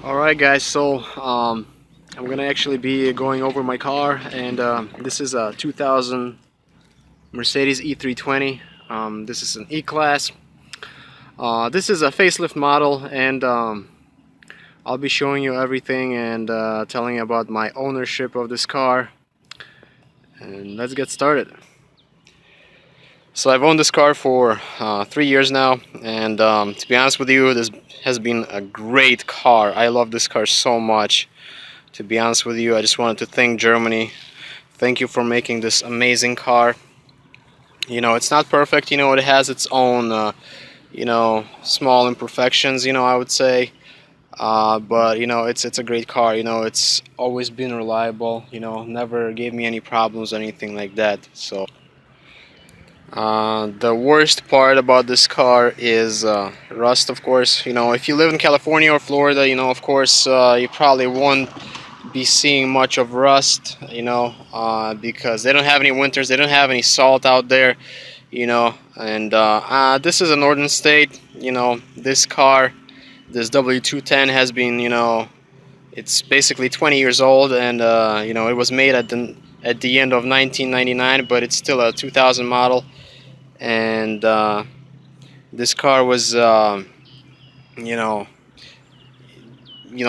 Alright guys, so I'm gonna actually be going over my car, and this is a 2000 Mercedes E320. This is an E-Class. This is a facelift model, and I'll be showing you everything and telling you about my ownership of this car. And let's get started. So I've owned this car for 3 years now, and to be honest with you, this has been a great car. I love this car so much. To be honest with you, I just wanted to thank Germany. Thank you for making this amazing car. You know, it's not perfect. You know, it has its own, small imperfections. I would say, but it's a great car. It's always been reliable. Never gave me any problems or anything like that. So. The worst part about this car is rust, of course. If you live in California or Florida, of course, you probably won't be seeing much of rust, because they don't have any winters, they don't have any salt out there, and this is a northern state. This car, this W210 has been, it's basically 20 years old, and it was made at the end of 1999, but it's still a 2000 model. And this car was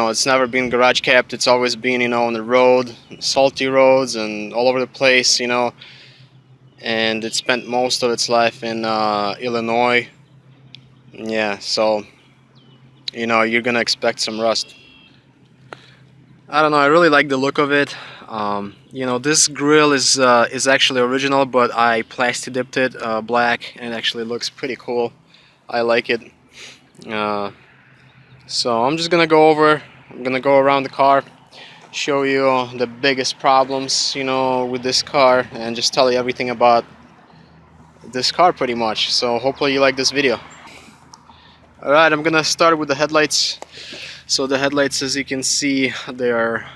it's never been garage kept. It's always been on the road, salty roads and all over the place, and it spent most of its life in Illinois. Yeah, so you're gonna expect some rust. I don't know, I really like the look of it. This grill is actually original, but I plasti dipped it black, and it actually looks pretty cool. I like it. So I'm just gonna go around the car, show you the biggest problems, with this car, and just tell you everything about this car pretty much. So hopefully you like this video. Alright, I'm gonna start with the headlights. So the headlights, as you can see, they are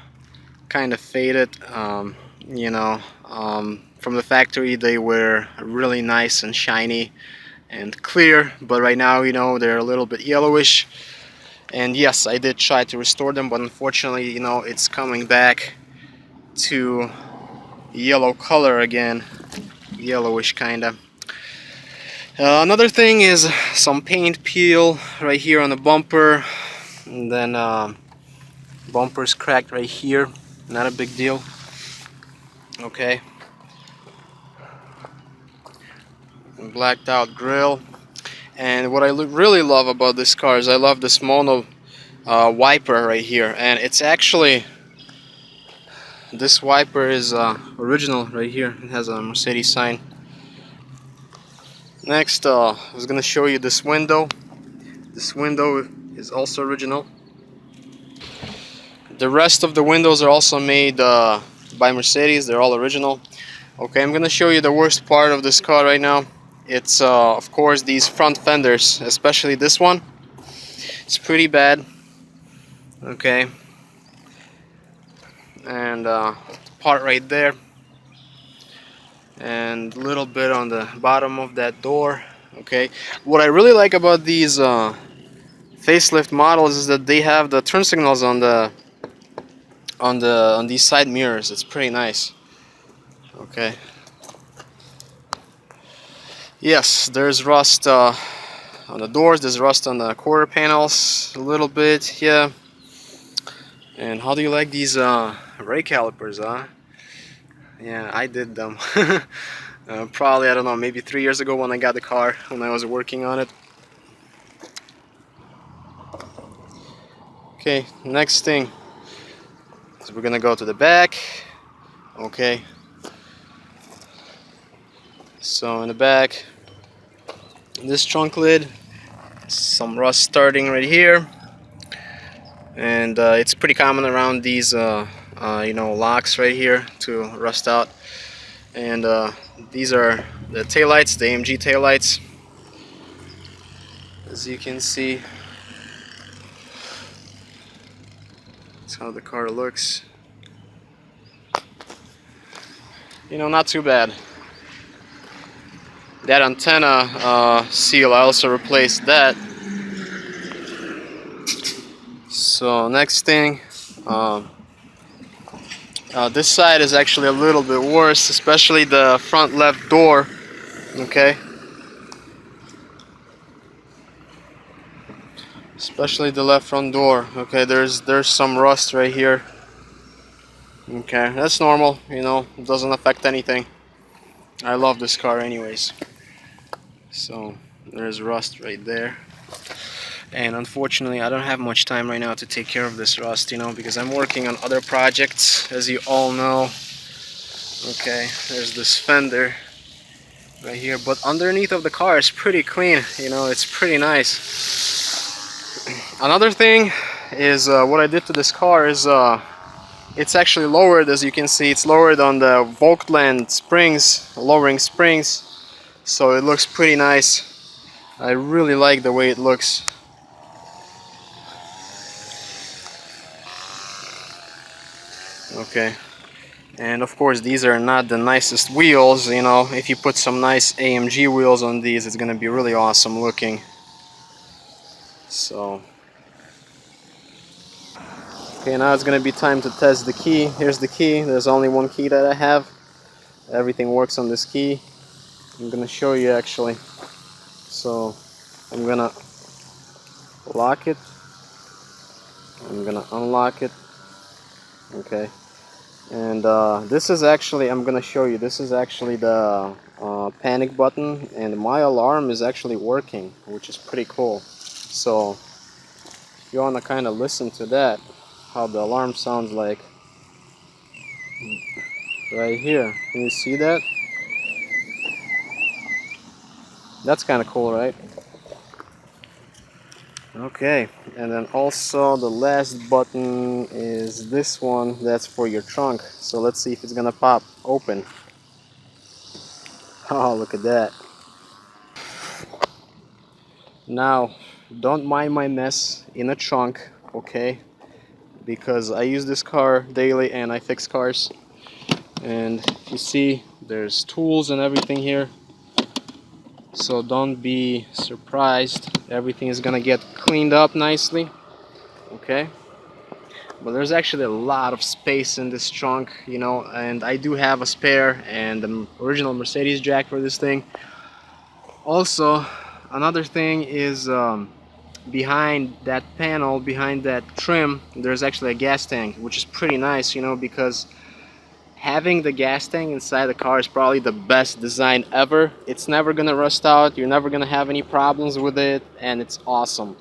kind of faded. From the factory they were really nice and shiny and clear, but right now, they're a little bit yellowish. And yes, I did try to restore them, but unfortunately, it's coming back to yellow color again, yellowish kinda. Another thing is some paint peel right here on the bumper, and then bumper's cracked right here. Not a big deal. Okay. Blacked out grill. And what I really love about this car is I love this mono wiper right here. And it's actually, this wiper is original right here. It has a Mercedes sign. Next, I was going to show you this window. This window is also original. The rest of the windows are also made by Mercedes. They're all original. Okay, I'm going to show you the worst part of this car right now. It's of course these front fenders, especially this one. It's pretty bad. Okay, and part right there, and a little bit on the bottom of that door. Okay, what I really like about these facelift models is that they have the turn signals on these side mirrors. It's pretty nice. Okay. Yes, there's rust on the doors, there's rust on the quarter panels, a little bit, yeah. And how do you like these brake calipers, huh? Yeah, I did them. Probably, I don't know, maybe 3 years ago when I got the car, when I was working on it. Okay, next thing is we're gonna go to the back. Okay. So in the back, this trunk lid, some rust starting right here, and it's pretty common around these locks right here to rust out. And these are the taillights, the AMG taillights, as you can see. That's how the car looks. Not too bad. That antenna seal, I also replaced that. So next thing, this side is actually a little bit worse, especially the front left door. Okay, especially the left front door. Okay, there's some rust right here. Okay, that's normal. You know, it doesn't affect anything. I love this car anyways. So there's rust right there. And unfortunately, I don't have much time right now to take care of this rust, you know, because I'm working on other projects, as you all know. Okay, there's this fender right here, but underneath of the car is pretty clean, you know, it's pretty nice. Another thing is what I did to this car is it's actually lowered, as you can see. It's lowered on the Volkland springs, lowering springs, so it looks pretty nice. I really like the way it looks. Okay, and of course these are not the nicest wheels, you know. If you put some nice AMG wheels on these, it's gonna be really awesome looking. So okay, now it's gonna be time to test the key. Here's the key. There's only one key that I have. Everything works on this key. I'm gonna show you actually. So I'm gonna lock it, I'm gonna unlock it. Okay, and this is actually, I'm gonna show you, this is actually the panic button, and my alarm is actually working, which is pretty cool. So if you want to kind of listen to that, how the alarm sounds like right here, can you see that? That's kind of cool, right? Okay, and then also the last button is this one. That's for your trunk. So let's see if it's gonna pop open. Oh, look at that. Now, don't mind my mess in a trunk, okay? Because I use this car daily and I fix cars. And you see, there's tools and everything here. So don't be surprised. Everything is gonna get cleaned up nicely, okay? But there's actually a lot of space in this trunk, you know, and I do have a spare and the original Mercedes jack for this thing. Also, another thing is behind that panel, behind that trim, there's actually a gas tank, which is pretty nice, you know, because having the gas tank inside the car is probably the best design ever. It's never gonna rust out, you're never gonna have any problems with it, and it's awesome.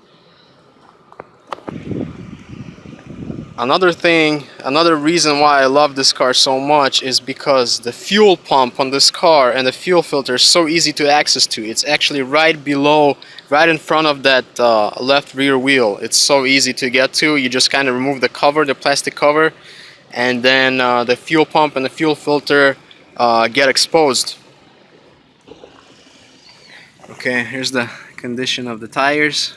Another thing, another reason why I love this car so much is because the fuel pump on this car and the fuel filter is so easy to access to. It's actually right below, right in front of that left rear wheel. It's so easy to get to. You just kind of remove the cover, the plastic cover, and then the fuel pump and the fuel filter get exposed. Okay, here's the condition of the tires.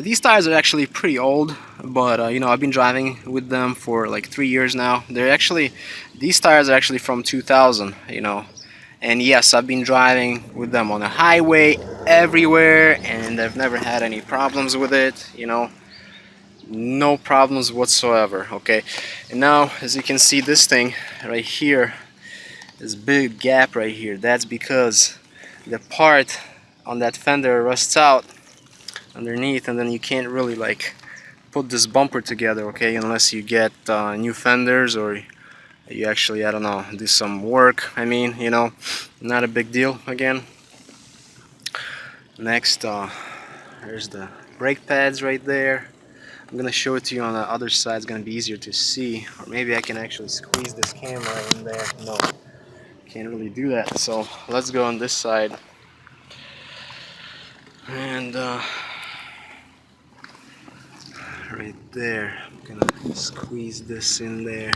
These tires are actually pretty old, but you know, I've been driving with them for like 3 years now. These tires are actually from 2000, you know. And yes, I've been driving with them on the highway everywhere, and I've never had any problems with it, you know. No problems whatsoever, okay. And now, as you can see, this thing right here, this big gap right here, that's because the part on that fender rusts out underneath, and then you can't really like put this bumper together, okay, unless you get new fenders, or you actually, I don't know, do some work. I mean, you know, not a big deal. Again, next there's the brake pads right there. I'm gonna show it to you on the other side. It's gonna be easier to see, or maybe I can actually squeeze this camera in there. No, can't really do that, so let's go on this side. And right there, I'm gonna squeeze this in there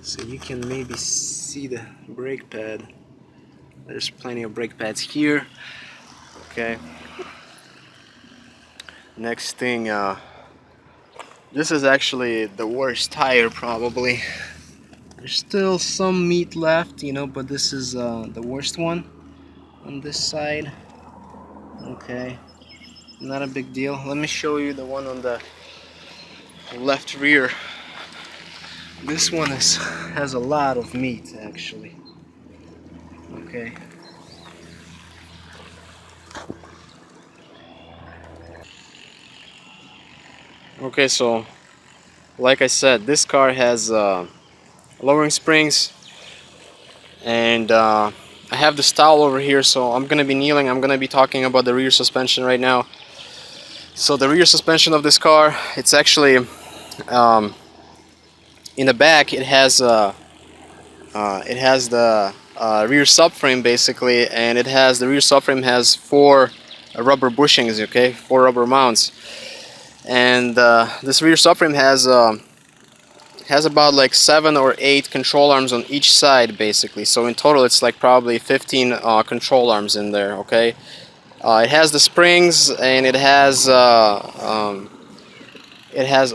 so you can maybe see the brake pad. There's plenty of brake pads here, okay. Next thing, this is actually the worst tire probably. There's still some meat left, you know, but this is the worst one on this side. Okay, not a big deal. Let me show you the one on the left rear. This one has a lot of meat actually. Okay. Okay, so like I said, this car has lowering springs, and I have this towel over here, so I'm gonna be kneeling. I'm gonna be talking about the rear suspension right now. So the rear suspension of this car, it's actually in the back. It has the rear subframe basically, and the rear subframe has 4 rubber bushings. Okay, 4 rubber mounts, and this rear subframe has about like 7 or 8 control arms on each side basically. So in total it's like probably 15 control arms in there. Okay, it has the springs, and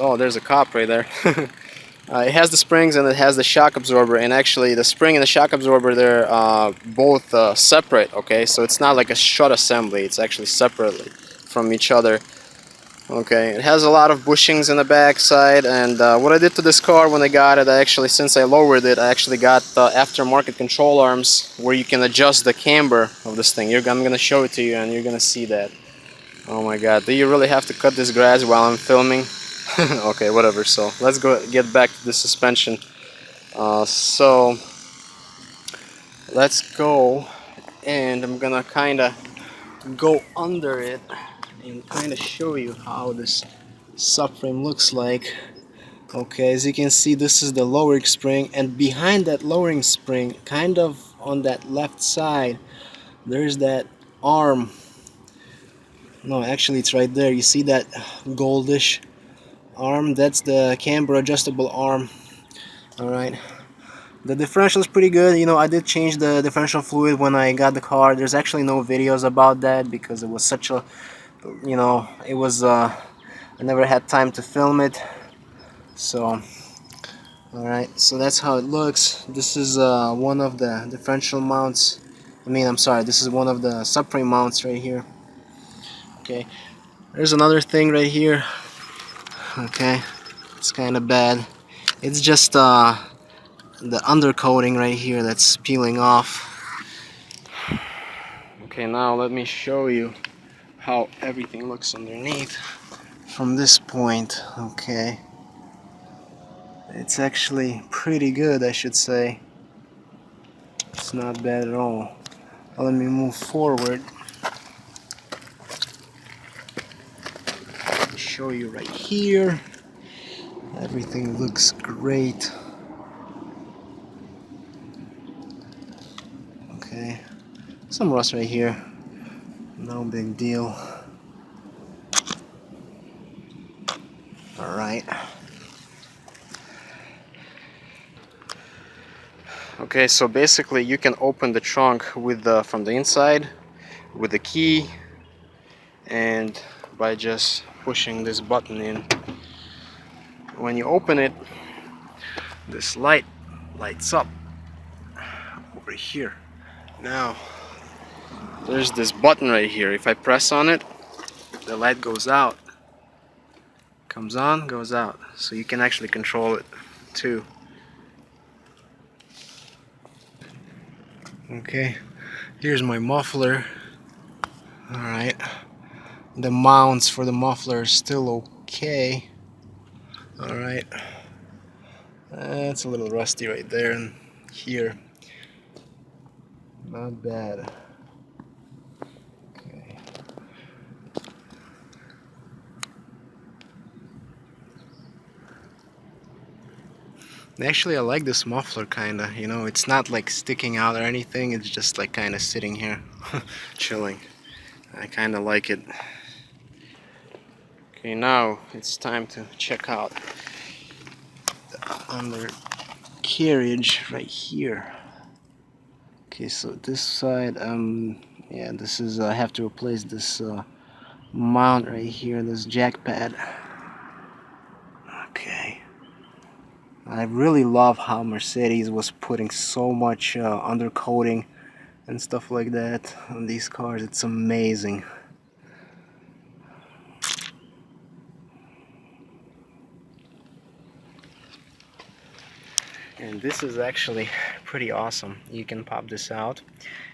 oh, there's a cop right there. It has the springs and it has the shock absorber, and actually the spring and the shock absorber, they're both separate. Okay, so it's not like a strut assembly, it's actually separately from each other. Okay, it has a lot of bushings in the back side, and what I did to this car when I got it, since I lowered it, I actually got aftermarket control arms where you can adjust the camber of this thing. I'm going to show it to you and you're going to see that. Oh my god, do you really have to cut this grass while I'm filming? Okay, whatever, so let's get back to the suspension. So let's go, and I'm gonna kinda go under it and kinda show you how this subframe looks like. Okay, as you can see, this is the lowering spring, and behind that lowering spring, kind of on that left side, there's that arm. No, actually it's right there. You see that goldish arm? That's the camber adjustable arm. Alright, the differential is pretty good. You know, I did change the differential fluid when I got the car. There's actually no videos about that because it was such a, you know, it was I never had time to film it. So alright, so that's how it looks. This is one of the differential mounts. I'm sorry, this is one of the subframe mounts right here. Okay, there's another thing right here. Okay, it's kind of bad. It's just the undercoating right here that's peeling off. Okay, now let me show you how everything looks underneath from this point. Okay, it's actually pretty good, I should say. It's not bad at all. Now let me move forward. Show you right here. Everything looks great. Okay, some rust right here, no big deal. Alright. Okay, so basically you can open the trunk with from the inside with the key, and by just pushing this button in. When you open it, this light lights up over here. Now there's this button right here. If I press on it, the light goes out, comes on, goes out, so you can actually control it too. Okay, here's my muffler. Alright, the mounts for the muffler are still okay. Alright, it's a little rusty right there and here. Not bad. Okay. Actually, I like this muffler kinda, you know, it's not like sticking out or anything, it's just like kinda sitting here, chilling. I kinda like it. Okay, now it's time to check out the undercarriage right here. Okay, so this side, yeah, this is, I have to replace this mount right here, this jack pad. Okay. I really love how Mercedes was putting so much undercoating and stuff like that on these cars. It's amazing. And this is actually pretty awesome. You can pop this out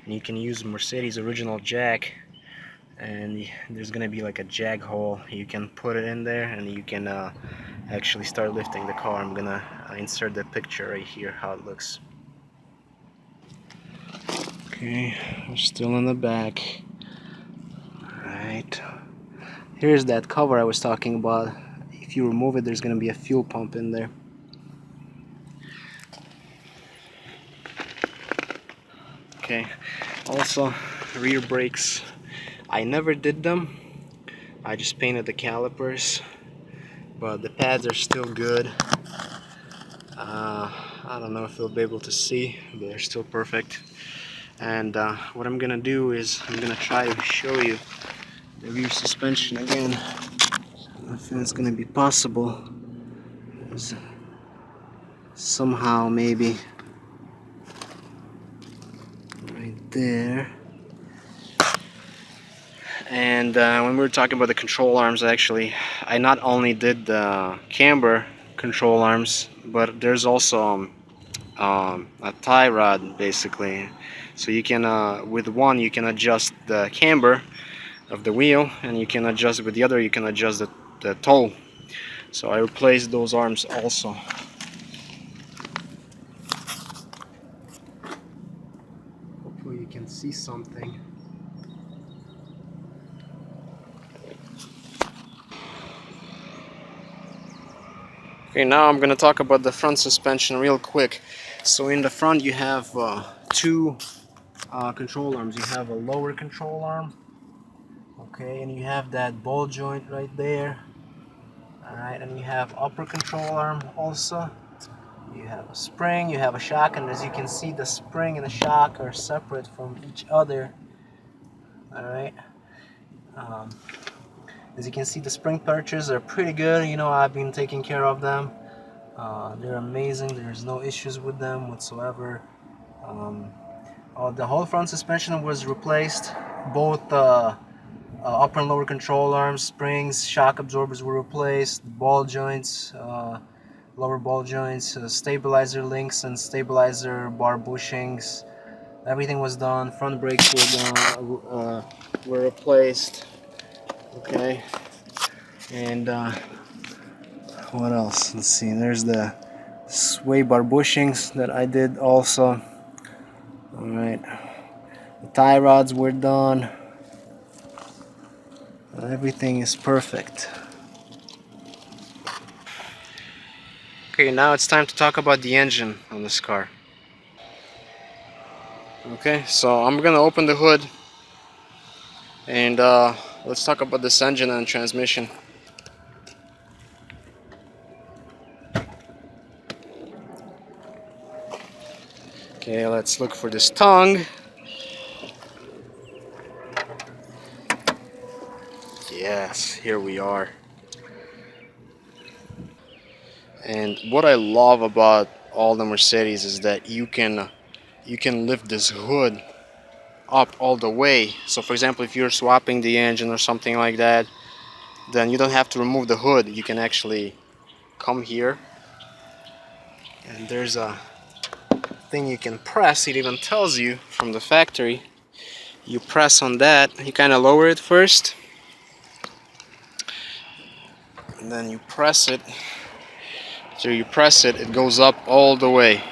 and you can use Mercedes original jack, and there's gonna be like a jack hole. You can put it in there and you can actually start lifting the car. I'm gonna insert the picture right here how it looks. Okay, we're still in the back. Alright, here's that cover I was talking about. If you remove it, there's gonna be a fuel pump in there. Okay, also rear brakes, I never did them. I just painted the calipers, but the pads are still good. I don't know if you'll be able to see, but they're still perfect. And what I'm gonna do is I'm gonna try to show you the rear suspension again. I don't know if it's gonna be possible. Somehow maybe right there. And when we were talking about the control arms, actually, I not only did the camber control arms, but there's also a tie rod basically. So you can, with one, you can adjust the camber of the wheel, and you can adjust with the other, you can adjust the toe. So I replaced those arms also. Hopefully you can see something. Okay, now I'm gonna talk about the front suspension real quick. So in the front you have two control arms. You have a lower control arm, okay, and you have that ball joint right there. Alright, and you have upper control arm also. You have a spring, you have a shock, and as you can see, the spring and the shock are separate from each other. Alright. As you can see, the spring perches are pretty good. You know, I've been taking care of them. They're amazing. There's no issues with them whatsoever. The whole front suspension was replaced. Both upper and lower control arms, springs, shock absorbers were replaced. Ball joints, lower ball joints, stabilizer links and stabilizer bar bushings. Everything was done. Front brakes were replaced. Okay, and what else? Let's see. There's the sway bar bushings that I did also. All right, the tie rods were done. Everything is perfect. Okay, now it's time to talk about the engine on this car. Okay, so I'm gonna open the hood and let's talk about this engine and transmission. Okay, let's look for this tongue. Yes, here we are. And what I love about all the Mercedes is that you can lift this hood up all the way. So for example, if you're swapping the engine or something like that, then you don't have to remove the hood. You can actually come here and there's a thing you can press. It even tells you from the factory. You press on that, you kind of lower it first, and then you press it. So you press it, it goes up all the way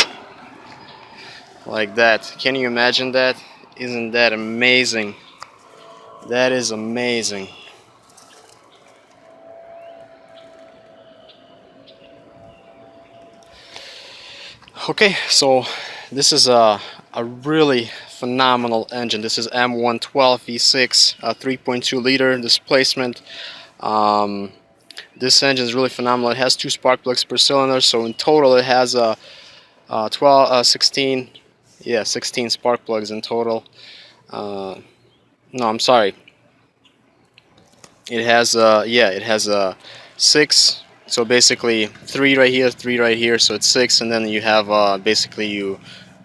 like that. Can you imagine that? Isn't that amazing? That is amazing. Okay, so this is a really phenomenal engine. This is M112 V6, 3.2 liter displacement. This engine is really phenomenal. It has 2 spark plugs per cylinder, so in total it has 16 spark plugs in total. No, I'm sorry. It has 6. So basically 3 right here, 3 right here, so it's 6, and then you have basically you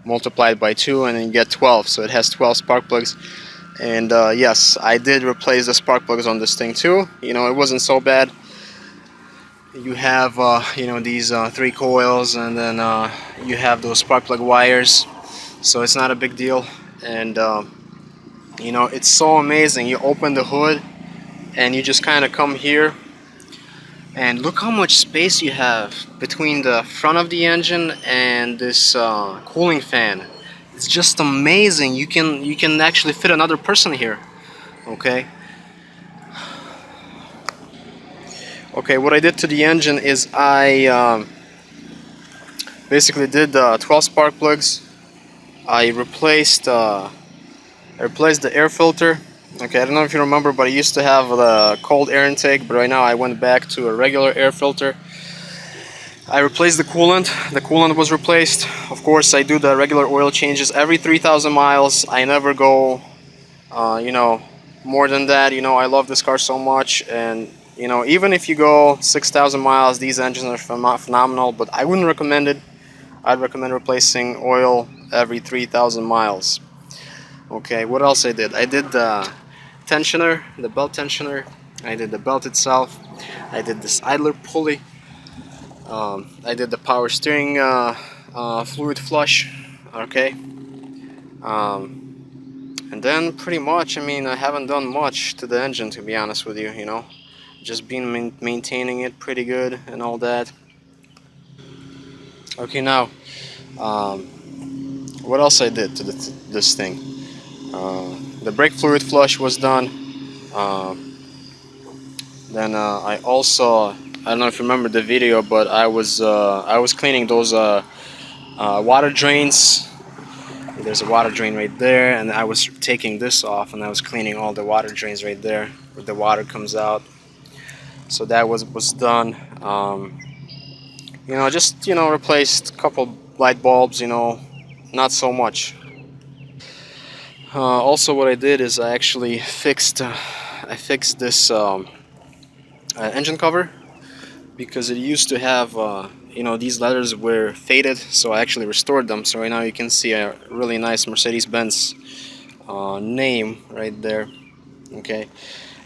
multiply it by 2 and then you get 12. So it has 12 spark plugs. And yes, I did replace the spark plugs on this thing too. You know, it wasn't so bad. you have you know, these three coils, and then you have those spark plug wires, so it's not a big deal. And you know, it's so amazing. You open the hood and you just kind of come here, and look how much space you have between the front of the engine and this cooling fan. It's just amazing. You can actually fit another person here. Okay. Okay, what I did to the engine is I basically did 12 spark plugs. I replaced the air filter. Okay, I don't know if you remember, but I used to have the cold air intake, but right now I went back to a regular air filter. I replaced the coolant. The coolant was replaced. Of course, I do the regular oil changes every 3,000 miles. I never go, you know, more than that. You know, I love this car so much, and you know, even if you go 6,000 miles, these engines are phenomenal. But I wouldn't recommend it. I'd recommend replacing oil every 3,000 miles. Okay, what else I did? I did the tensioner, the belt tensioner. I did the belt itself. I did this idler pulley. I did the power steering fluid flush. Okay. And then pretty much, I mean, I haven't done much to the engine, to be honest with you. You know, just been maintaining it pretty good and all that. Okay, now, what else I did to this thing? The brake fluid flush was done. Uh, then I also, I don't know if you remember the video, but I was cleaning those water drains. There's a water drain right there, and I was taking this off, and I was cleaning all the water drains right there where the water comes out. So that was done. You know, just, you know, replaced a couple light bulbs. You know, not so much. Also, what I did is I actually fixed this engine cover, because it used to have you know, these letters were faded, so I actually restored them. So right now you can see a really nice Mercedes-Benz name right there. Okay,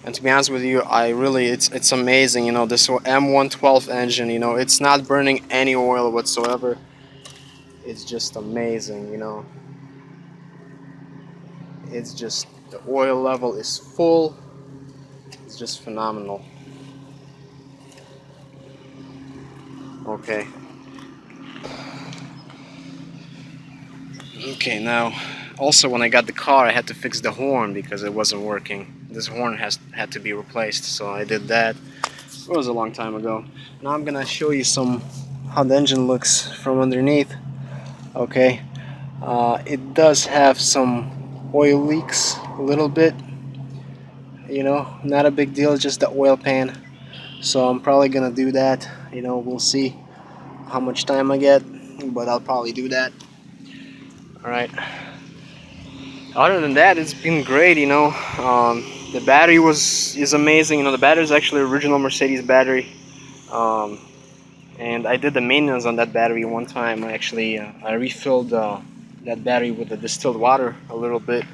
and to be honest with you, it's amazing. You know, this M112 engine, you know, it's not burning any oil whatsoever. It's just amazing. You know, it's just, the oil level is full. It's just phenomenal. Okay. Okay, now, also when I got the car, I had to fix the horn because it wasn't working. This horn had to be replaced, so I did that. It was a long time ago. Now I'm gonna show you how the engine looks from underneath. Okay, it does have some oil leaks a little bit. You know, not a big deal, just the oil pan. So I'm probably gonna do that. You know, we'll see how much time I get, but I'll probably do that. Alright. Other than that, it's been great. You know, the battery is amazing. You know, the battery is actually original Mercedes battery, and I did the maintenance on that battery one time. I refilled that battery with the distilled water a little bit.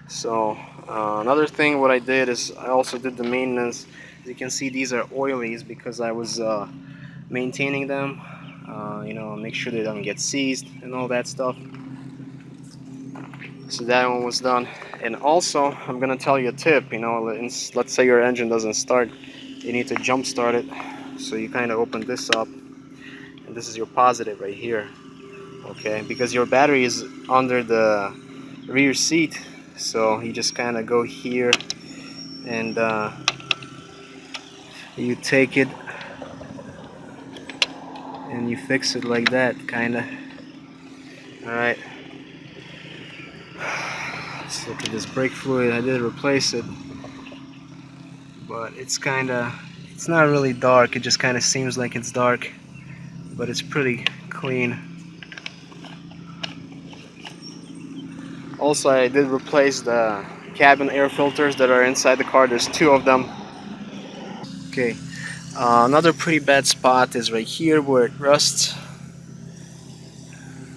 So another thing what I did is I also did the maintenance. As you can see, these are oilies because I was maintaining them. You know, make sure they don't get seized and all that stuff. So that one was done. And also, I'm gonna tell you a tip. You know, let's say your engine doesn't start, you need to jump start it. So you kind of open this up, and this is your positive right here. Okay, because your battery is under the rear seat, so you just kind of go here and you take it and you fix it like that, kind of. All right. Let's look at this brake fluid. I did replace it, but it's not really dark. It just kind of seems like it's dark, but it's pretty clean. Also, I did replace the cabin air filters that are inside the car. There's two of them. Okay, another pretty bad spot is right here where it rusts.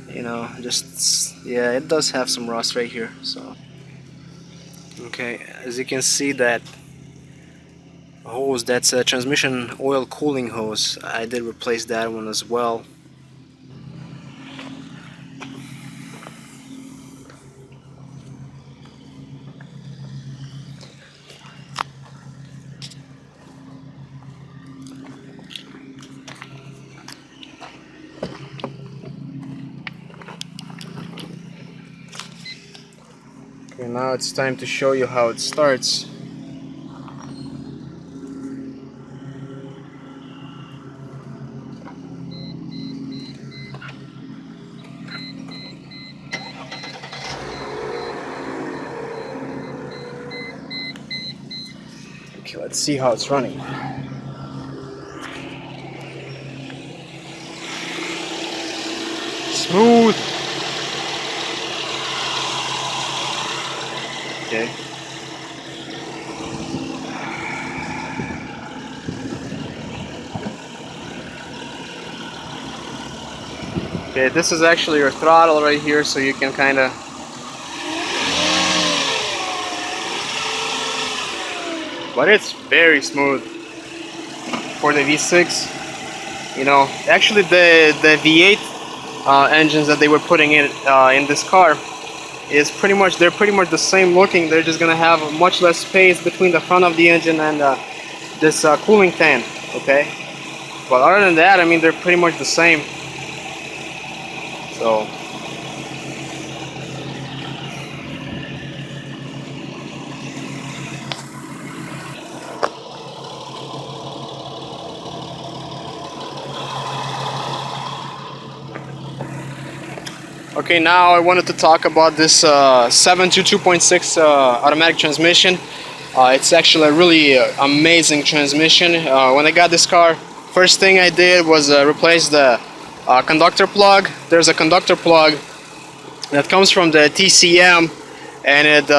You know, yeah, it does have some rust right here. So okay, as you can see that hose, that's a transmission oil cooling hose. I did replace that one as well. Okay, now it's time to show you how it starts. Okay, let's see how it's running. Smooth. Okay. Okay, this is actually your throttle right here, so you can kind of. But it's very smooth for the V6. You know, actually the V8 engines that they were putting in this car is they're pretty much the same looking. They're just gonna have much less space between the front of the engine and this cooling fan. Okay, but other than that, I mean, they're pretty much the same. So. Okay, now I wanted to talk about this 722.6 automatic transmission. It's actually a really amazing transmission. When I got this car, first thing I did was replace the conductor plug. There's a conductor plug that comes from the TCM, and it,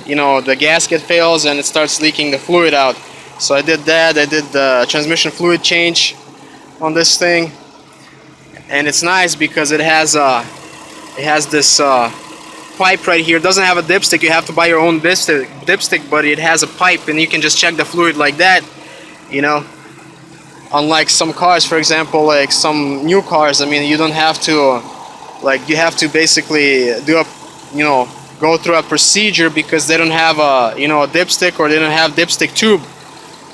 you know, the gasket fails and it starts leaking the fluid out. So I did that. I did the transmission fluid change on this thing, and it's nice because it has this pipe right here. It doesn't have a dipstick. You have to buy your own dipstick, but it has a pipe and you can just check the fluid like that, you know. Unlike some cars, for example, like some new cars, I mean, you don't have to, like, you have to basically do a, you know, go through a procedure because they don't have a, you know, a dipstick, or they don't have dipstick tube.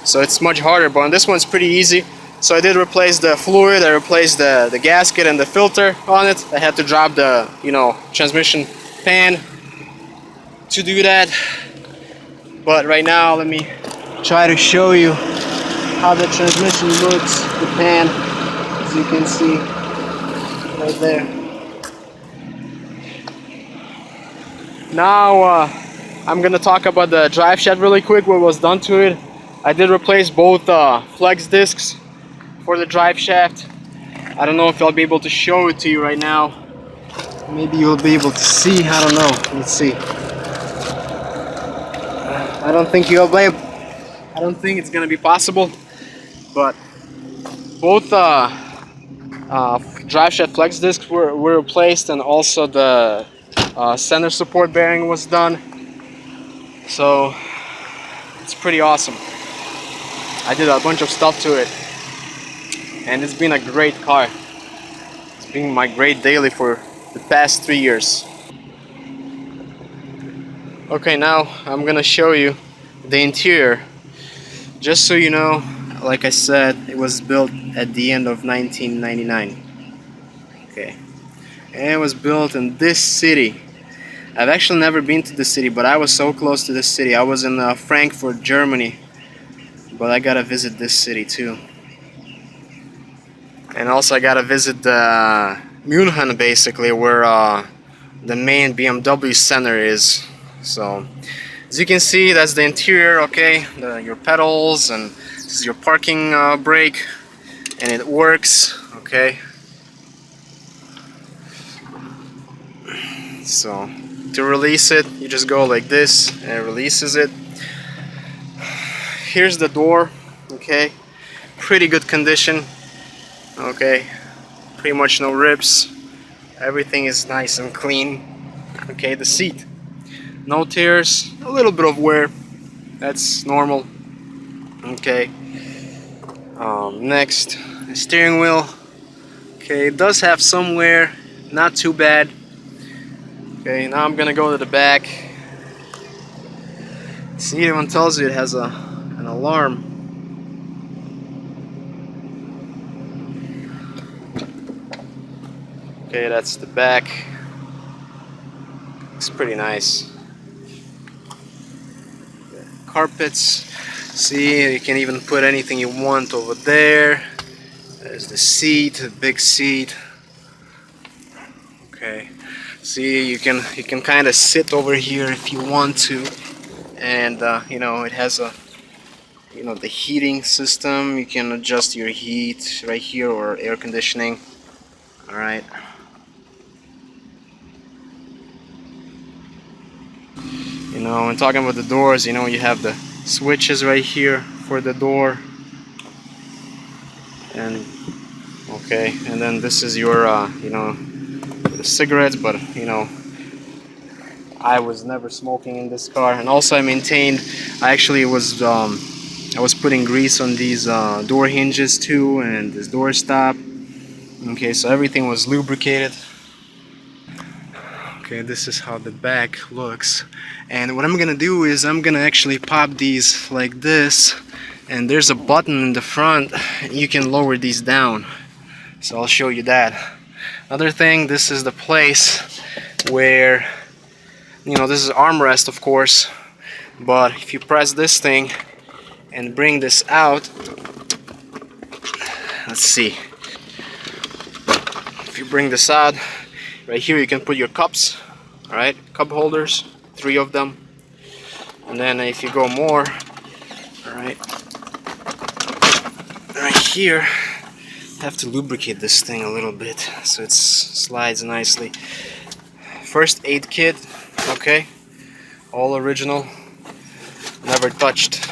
So it's much harder, but on this one it's pretty easy. So I did replace the fluid, I replaced the gasket and the filter on it. I had to drop the, you know, transmission pan to do that. But right now, let me try to show you how the transmission looks, the pan, as you can see right there. Now I'm gonna talk about the drive shaft really quick, what was done to it. I did replace both flex discs for the drive shaft. I don't know if I'll be able to show it to you right now. Maybe you'll be able to see, I don't know. Let's see. I don't think it's gonna be possible, but both drive shaft flex discs were replaced, and also the center support bearing was done. So it's pretty awesome. I did a bunch of stuff to it, and it's been a great car. It's been my great daily for the past 3 years. Okay, now I'm gonna show you the interior. Just so you know, like I said, it was built at the end of 1999. Okay, and it was built in this city. I've actually never been to this city, but I was so close to this city. I was in Frankfurt, Germany, but I gotta visit this city too. And also I gotta visit the München, basically, where the main BMW center is. So as you can see, that's the interior. Okay, your pedals, and this is your parking brake, and it works. Okay, so to release it, you just go like this and it releases it. Here's the door. Okay, pretty good condition. Okay, pretty much no rips. Everything is nice and clean. Okay, the seat, no tears, a little bit of wear, that's normal. Okay. Next, the steering wheel. Okay, it does have some wear, not too bad. Okay, now I'm gonna go to the back. See, it even tells you it has an alarm. Okay, that's the back. It's pretty nice. Carpets. See, you can even put anything you want over there. There's the seat, the big seat. Okay. See, you can kind of sit over here if you want to, and you know, it has a, you know, the heating system. You can adjust your heat right here, or air conditioning. All right. You know, when talking about the doors, you know, you have the switches right here for the door, and okay, and then this is your you know, the cigarettes, but you know, I was never smoking in this car. And also I actually was I was putting grease on these door hinges too, and this door stop. Okay, so everything was lubricated. Okay, this is how the back looks, and what I'm gonna do is I'm gonna actually pop these like this, and there's a button in the front. You can lower these down, so I'll show you that. Another thing, this is the place where, you know, this is armrest, of course, but if you press this thing and bring this out, let's see, if you bring this out, right here you can put your cups, alright, cup holders, 3 of them, and then if you go more, alright, right here, you have to lubricate this thing a little bit so it slides nicely. First aid kit, okay, all original, never touched.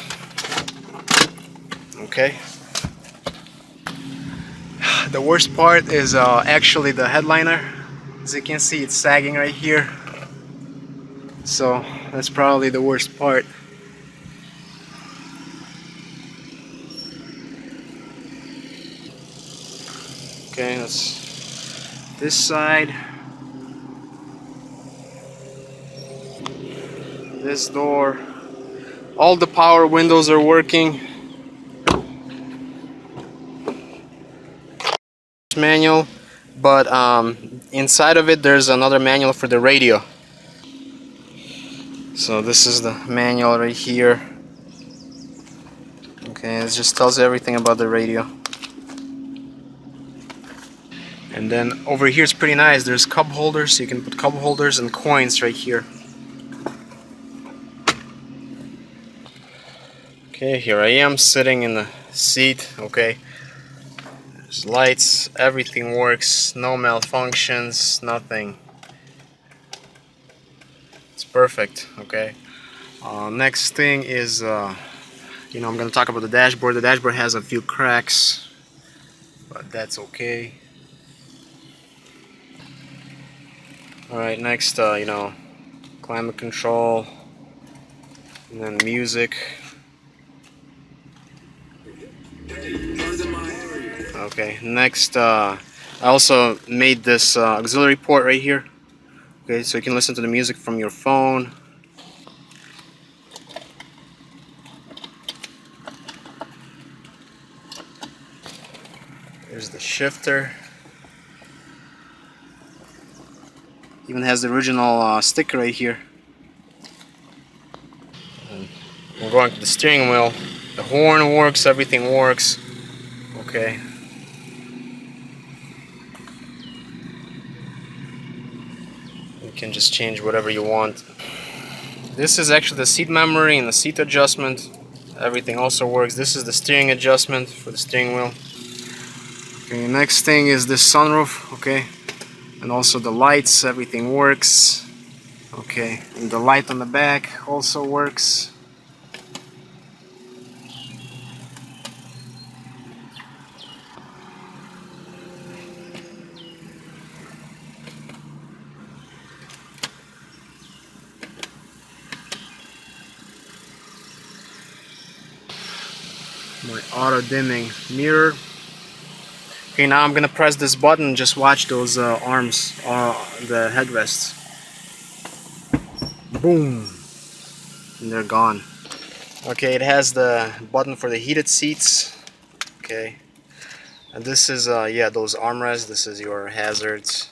Okay. The worst part is actually the headliner. As you can see, it's sagging right here. So that's probably the worst part. Okay, that's this side. This door. All the power windows are working. Manual, but inside of it there's another manual for the radio. So this is the manual right here. Okay, it just tells you everything about the radio. And then over here it's pretty nice. There's cup holders, so you can put cup holders and coins right here. Okay, here I am sitting in the seat. Okay, there's lights, everything works, no malfunctions, nothing. It's perfect. Okay. Next thing is, you know, I'm gonna talk about the dashboard. The dashboard has a few cracks, but that's okay. All right, next, you know, climate control, and then music. Okay, next, I also made this auxiliary port right here. Okay, so you can listen to the music from your phone. There's the shifter. Even has the original sticker right here. And we're going to the steering wheel. The horn works, everything works. Okay. You can just change whatever you want. This is actually the seat memory and the seat adjustment. Everything also works. This is the steering adjustment for the steering wheel. Okay, next thing is this sunroof, okay, and also the lights, everything works. Okay, and the light on the back also works. auto dimming mirror. Okay, now I'm gonna press this button. Just watch those arms, the headrests. Boom, and they're gone. Okay, it has the button for the heated seats. Okay, and this is yeah, those armrests. This is your hazards.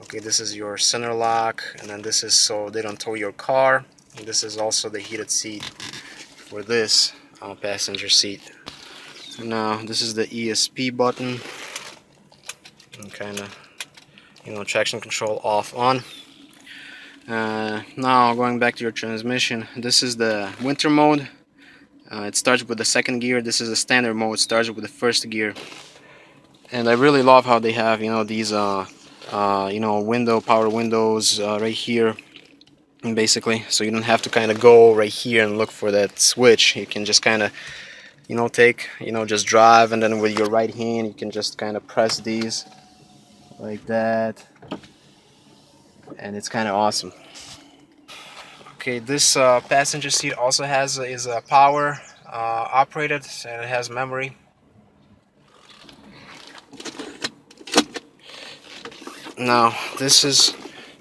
Okay, this is your center lock, and then this is so they don't tow your car. And this is also the heated seat for this passenger seat. Now this is the ESP button, and kind of, you know, traction control off on. Now going back to your transmission, this is the winter mode. It starts with the second gear. This is the standard mode. It starts with the first gear. And I really love how they have, you know, these you know, power windows right here, basically, so you don't have to kind of go right here and look for that switch. You can just kind of, you know, just drive, and then with your right hand you can just kind of press these like that, and it's kind of awesome. Okay, this passenger seat also is power operated, and it has memory. Now this is,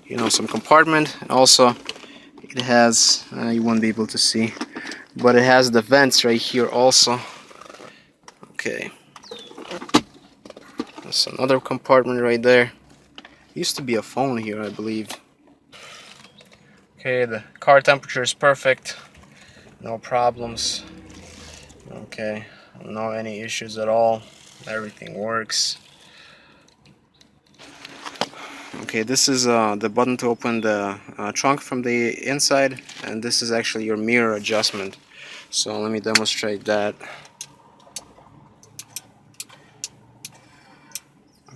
you know, some compartment, and also it has you won't be able to see, but it has the vents right here also. Okay, there's another compartment right there. Used to be a phone here, I believe. Okay, the car temperature is perfect, no problems. Okay, no any issues at all, everything works. Okay, this is the button to open the trunk from the inside, and this is actually your mirror adjustment. So let me demonstrate that.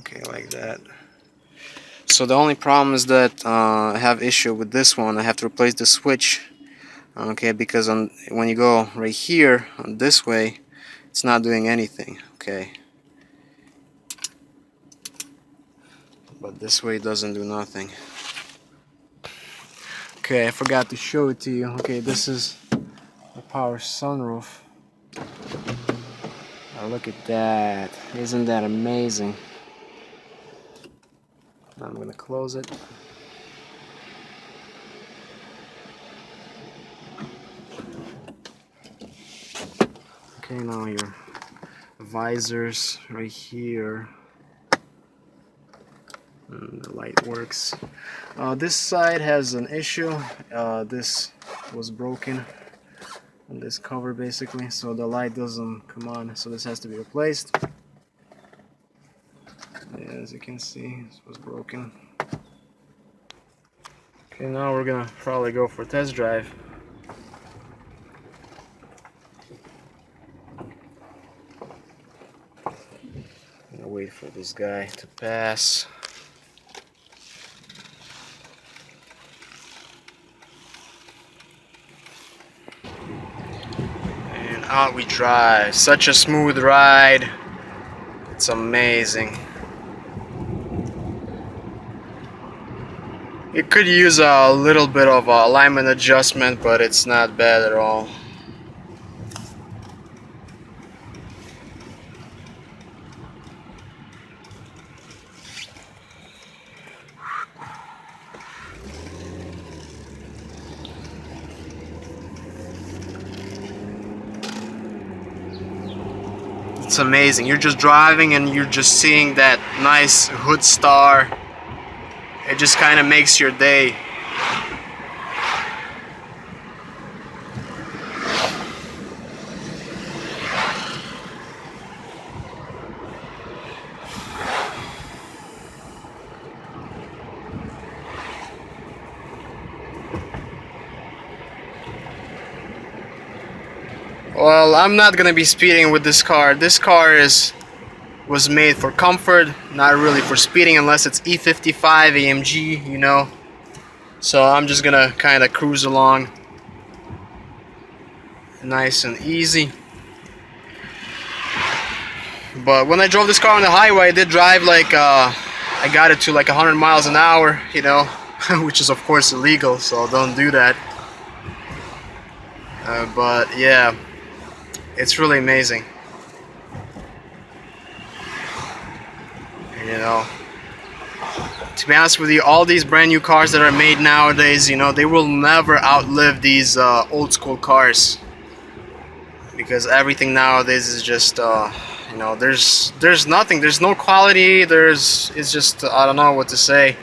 Okay, like that. So the only problem is that I have issue with this one. I have to replace the switch. Okay, because when you go right here on this way, it's not doing anything. Okay, but this way it doesn't do nothing. Okay, I forgot to show it to you. Okay, this is the power sunroof. Oh, look at that. Isn't that amazing? Now I'm gonna close it. Okay, now your visors right here. And the light works. This side has an issue. This was broken on this cover, basically, so the light doesn't come on, so this has to be replaced. Yeah, as you can see, this was broken. Okay, now we're gonna probably go for a test drive. I'm gonna wait for this guy to pass. And out we drive. Such a smooth ride. It's amazing. It could use a little bit of alignment adjustment, but it's not bad at all. It's amazing. You're just driving and you're just seeing that nice hood star. It just kind of makes your day. Well, I'm not gonna be speeding with this car. This car was made for comfort, not really for speeding, unless it's E55 AMG, you know. So I'm just gonna kind of cruise along, nice and easy. But when I drove this car on the highway, I did drive like I got it to like 100 miles an hour, you know, which is of course illegal, so don't do that. But yeah, it's really amazing. You know, to be honest with you, all these brand new cars that are made nowadays, you know, they will never outlive these old school cars, because everything nowadays is just you know, there's nothing, there's no quality, it's just, I don't know what to say.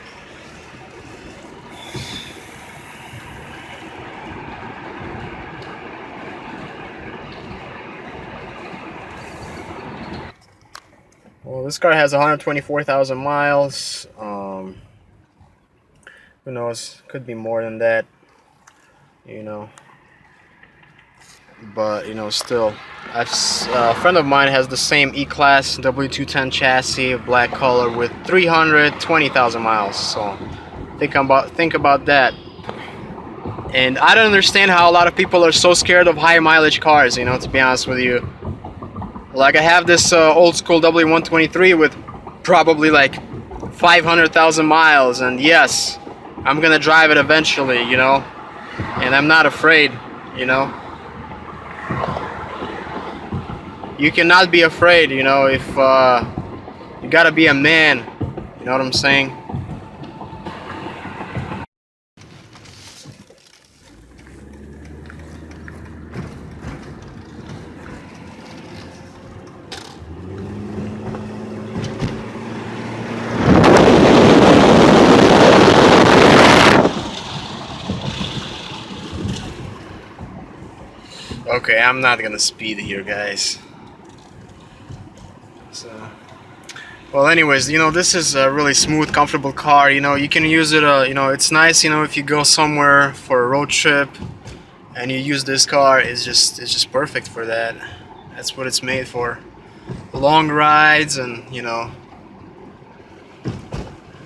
Well, this car has 124,000 miles. Who knows? Could be more than that. You know. But you know, still, a friend of mine has the same E-Class W210 chassis, black color, with 320,000 miles. So think about that. And I don't understand how a lot of people are so scared of high mileage cars. You know, to be honest with you. Like, I have this old school W123 with probably like 500,000 miles, and yes, I'm gonna drive it eventually, you know, and I'm not afraid, you know. You cannot be afraid, you know, if you gotta be a man, you know what I'm saying? Okay, I'm not gonna speed here, guys. So, well, anyways, you know, this is a really smooth, comfortable car. You know, you can use it. You know, it's nice. You know, if you go somewhere for a road trip and you use this car, it's just perfect for that. That's what it's made for. Long rides, and you know,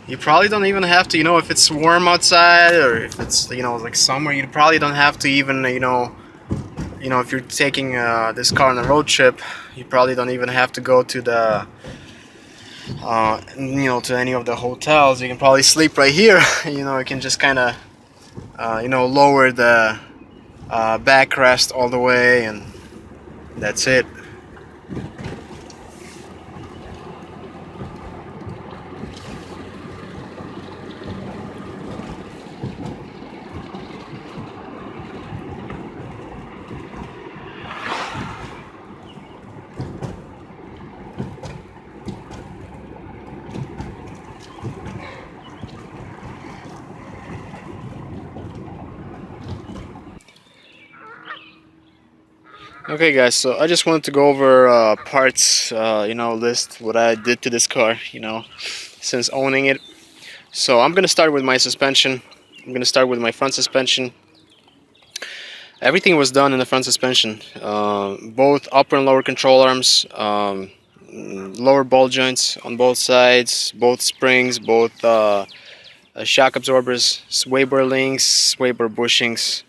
you probably don't even have to. You know, if it's warm outside or if it's, you know, like summer, you probably don't have to even, you know, if you're taking this car on a road trip, you probably don't even have to go to the you know, to any of the hotels. You can probably sleep right here. You know, you can just kind of you know, lower the backrest all the way, and that's it. Okay guys, so I just wanted to go over parts, you know, list what I did to this car, you know, since owning it. So I'm gonna start with my suspension. I'm gonna start with my front suspension. Everything was done in the front suspension, both upper and lower control arms, lower ball joints on both sides, both springs, both shock absorbers, sway bar links, sway bar bushings.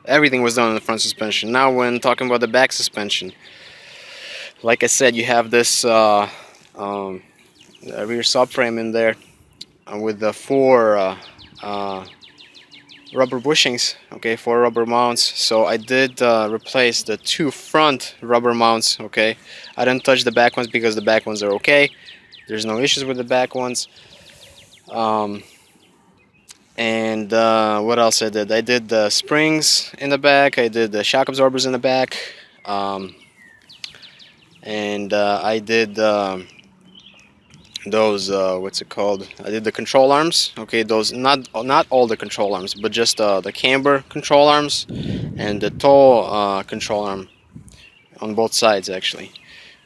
Everything was done in the front suspension. Now when talking about the back suspension, like I said, you have this rear subframe in there with the four rubber bushings, okay, 4 rubber mounts. So I did replace the 2 front rubber mounts, okay. I didn't touch the back ones because the back ones are okay. There's no issues with the back ones. And what else I did? I did the springs in the back, I did the shock absorbers in the back, and I did those what's it called? I did the control arms. Okay, those not all the control arms, but just the camber control arms and the toe control arm on both sides actually.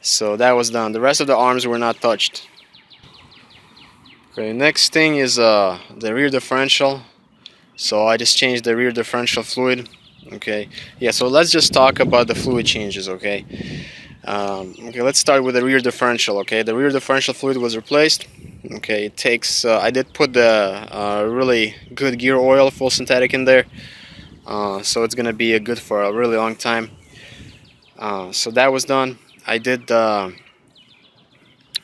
So that was done. The rest of the arms were not touched. Okay, next thing is the rear differential. So I just changed the rear differential fluid. Okay, yeah. So let's just talk about the fluid changes. Okay. Okay, let's start with the rear differential. Okay, the rear differential fluid was replaced. Okay, it takes. I did put the really good gear oil, full synthetic, in there, so it's gonna be good for a really long time. So that was done. I did.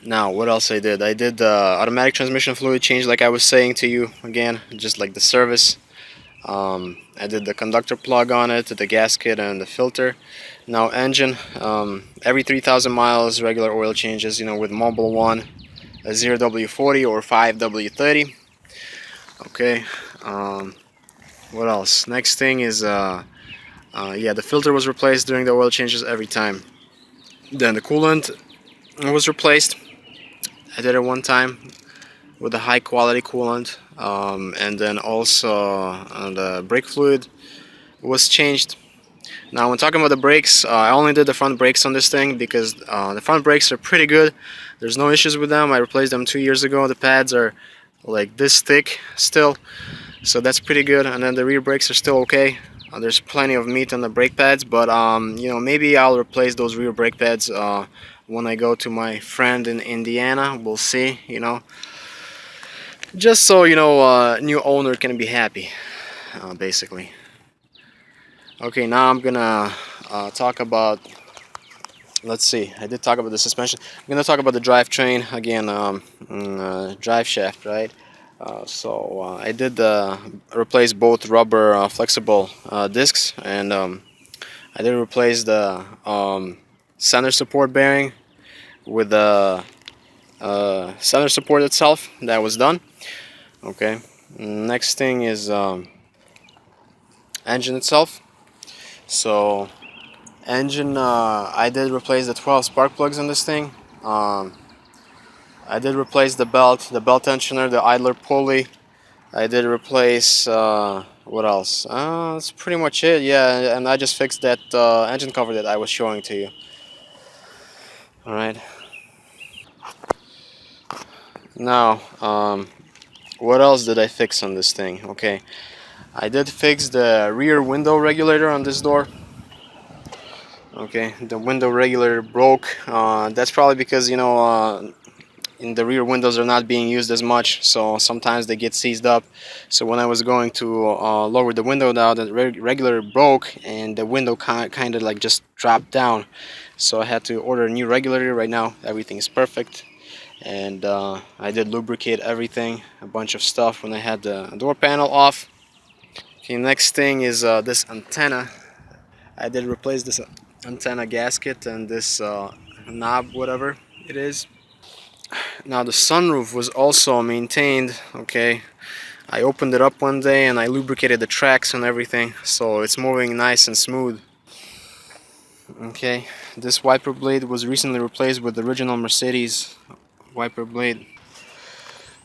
Now, what else I did? I did the automatic transmission fluid change, like I was saying to you again, just like the service. I did the conductor plug on it, the gasket, and the filter. Now engine, every 3,000 miles, regular oil changes, you know, with Mobil 1. a 0W40 or 5W30. Okay. What else? Next thing is yeah, the filter was replaced during the oil changes every time. Then the coolant was replaced. I did it one time with a high quality coolant, and then also the brake fluid was changed. Now when talking about the brakes, I only did the front brakes on this thing because the front brakes are pretty good. There's no issues with them. I replaced them 2 years ago. The pads are like this thick still, so that's pretty good. And then the rear brakes are still okay. There's plenty of meat on the brake pads, but you know, maybe I'll replace those rear brake pads when I go to my friend in Indiana. We'll see, you know, just so you know, new owner can be happy, basically. Okay, now I'm gonna talk about. Let's see. I did talk about the suspension. I'm gonna talk about the drivetrain again. Drive shaft, right? I did replace both rubber flexible discs, and I did replace the center support bearing with the center support itself. That was done. Okay. Next thing is engine itself. So engine, I did replace the 12 spark plugs in this thing. I did replace the belt tensioner, the idler pulley. I did replace, what else? That's pretty much it, yeah, and I just fixed that engine cover that I was showing to you. Alright. Now, what else did I fix on this thing? Okay, I did fix the rear window regulator on this door. Okay, the window regulator broke. That's probably because, you know, in the rear windows are not being used as much, so sometimes they get seized up. So when I was going to lower the window down, the regulator broke and the window kind of like just dropped down. So I had to order a new regulator. Right now everything is perfect, and I did lubricate everything, a bunch of stuff when I had the door panel off. Okay, next thing is this antenna. I did replace this antenna gasket and this knob, whatever it is. Now the sunroof was also maintained. Okay, I opened it up one day and I lubricated the tracks and everything, so it's moving nice and smooth. Okay, this wiper blade was recently replaced with the original Mercedes wiper blade.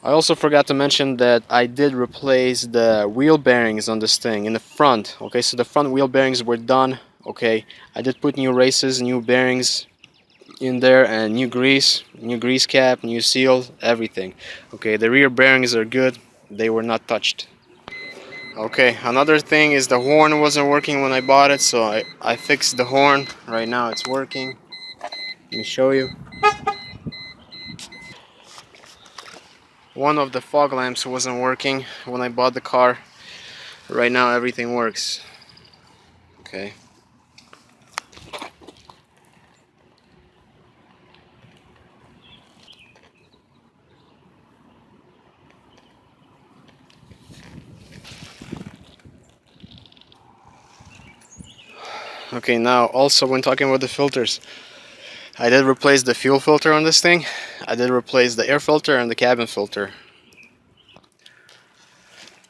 I also forgot to mention that I did replace the wheel bearings on this thing in the front. Okay, so the front wheel bearings were done. Okay, I did put new races, new bearings in there, and new grease cap, new seal, everything. Okay, the rear bearings are good. They were not touched. Okay, another thing is the horn wasn't working when I bought it, so I fixed the horn. Right now it's working. Let me show you. One of the fog lamps wasn't working when I bought the car. Right now everything works. Okay. Okay, now also when talking about the filters, I did replace the fuel filter on this thing. I did replace the air filter and the cabin filter.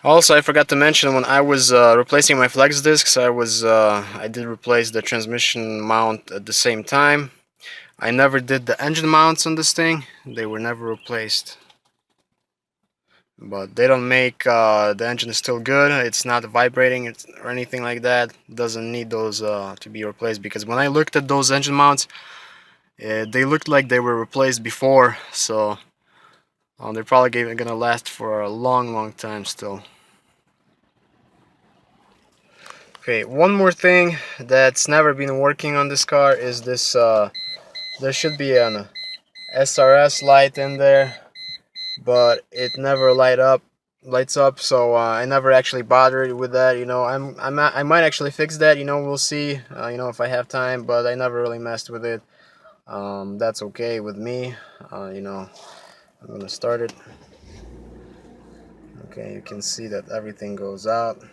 Also, I forgot to mention, when I was replacing my flex discs, I did replace the transmission mount at the same time. I never did the engine mounts on this thing. They were never replaced. But they don't make, the engine is still good. It's not vibrating or anything like that. Doesn't need those to be replaced, because when I looked at those engine mounts, they looked like they were replaced before. So they're probably gonna last for a long time still. Okay, one more thing that's never been working on this car is this, there should be an SRS light in there, but it never lights up, so I never actually bothered with that. You know, I might actually fix that, you know, we'll see, you know, if I have time, but I never really messed with it. That's okay with me. You know, I'm gonna start it. Okay, you can see that everything goes out.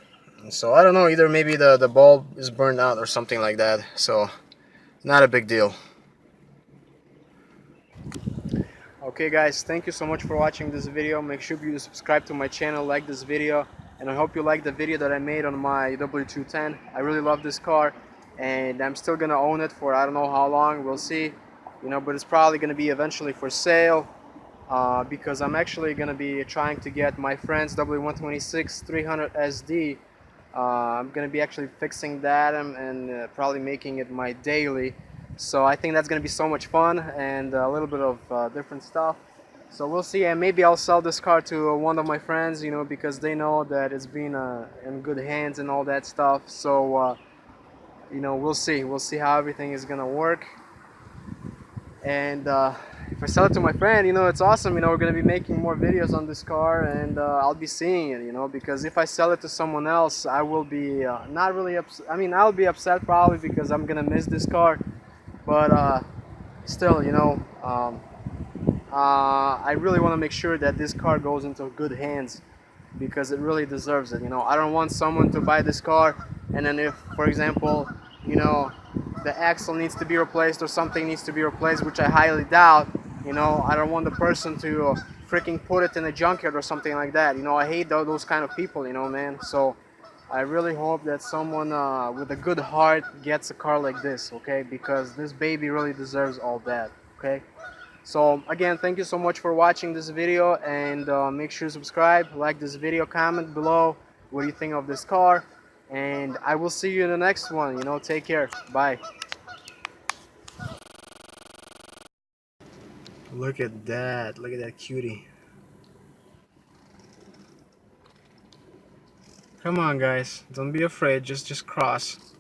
So I don't know, either maybe the bulb is burned out or something like that, so not a big deal. Okay guys, thank you so much for watching this video. Make sure you subscribe to my channel, like this video, and I hope you like the video that I made on my W210. I really love this car, and I'm still gonna own it for I don't know how long, we'll see, you know, but it's probably gonna be eventually for sale, because I'm actually gonna be trying to get my friend's W126 300 SD. I'm gonna be actually fixing that and probably making it my daily. So I think that's gonna be so much fun and a little bit of different stuff. So we'll see, and maybe I'll sell this car to one of my friends, you know, because they know that it's been in good hands and all that stuff. So you know, we'll see. We'll see how everything is gonna work. And if I sell it to my friend, you know, it's awesome. You know, we're gonna be making more videos on this car, and I'll be seeing it. You know, because if I sell it to someone else, I will be not really upset. I mean, I'll be upset probably because I'm gonna miss this car. But still, you know, I really want to make sure that this car goes into good hands because it really deserves it. You know, I don't want someone to buy this car and then if, for example, you know, the axle needs to be replaced or something needs to be replaced, which I highly doubt, you know, I don't want the person to freaking put it in a junkyard or something like that. You know, I hate those kind of people, you know, man. So I really hope that someone with a good heart gets a car like this, okay? Because this baby really deserves all that, okay? So again, thank you so much for watching this video, and make sure to subscribe, like this video, comment below what do you think of this car, and I will see you in the next one. You know, take care. Bye. Look at that. Look at that cutie. Come on guys, don't be afraid, just cross.